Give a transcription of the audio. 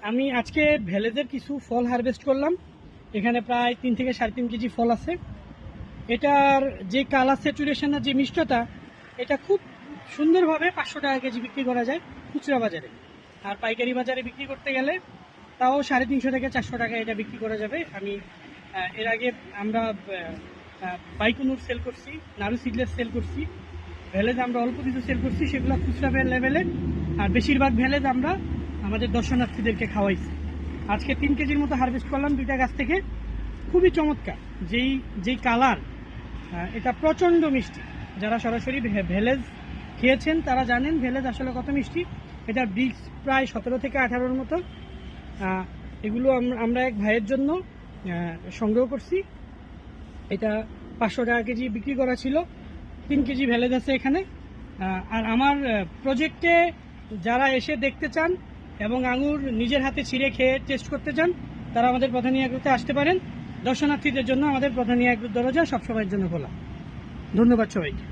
আমি আজকে ভ্যালেজের কিছু ফল হারভেস্ট করলাম। এখানে প্রায় 3 থেকে 3.5 কেজি ফল আছে। এটার যে কালার স্যাচুরেশনের যে মিষ্টতা, এটা খুব সুন্দরভাবে 500 টাকা কেজি বিক্রি করা যায় খুচরা বাজারে। আর পাইকারি বাজারে বিক্রি করতে গেলে তাও 350 থেকে 400 টাকা এটা বিক্রি করা যাবে। আমি এর আগে আমরা বাইকুনুর সেল করছি, নাড়ু সিডলেস সেল করছি, ভ্যালেজ আমরা অল্প কিছু সেল করছি, সেগুলো খুচরা লেভেলে। আর বেশিরভাগ ভ্যালেজ আমরা আমাদের দর্শনার্থীদেরকে খাওয়াইছি। আজকে 3 কেজির মতো হারভেস্ট করলাম 2টা গাছ থেকে। খুবই চমৎকার যেই কালার, এটা প্রচণ্ড মিষ্টি। যারা সরাসরি ভ্যালেজ খেয়েছেন তারা জানেন ভ্যালেজ আসলে কত মিষ্টি। এটার ব্রিক্স প্রায় 17 থেকে 18-র মতো। এগুলো আমরা এক ভাইয়ের জন্য সংগ্রহ করছি। এটা 500 টাকা কেজি বিক্রি করা ছিল। 3 কেজি ভ্যালেজ আছে এখানে। আর আমার প্রজেক্টে যারা এসে দেখতে চান এবং আঙুর নিজের হাতে ছিঁড়ে খেয়ে টেস্ট করতে চান, তারা আমাদের প্রধানী এগ্রোতে আসতে পারেন। দর্শনার্থীদের জন্য আমাদের প্রধানী এগ্রোর দরজা সবসময়ের জন্য খোলা। ধন্যবাদ সবাইকে।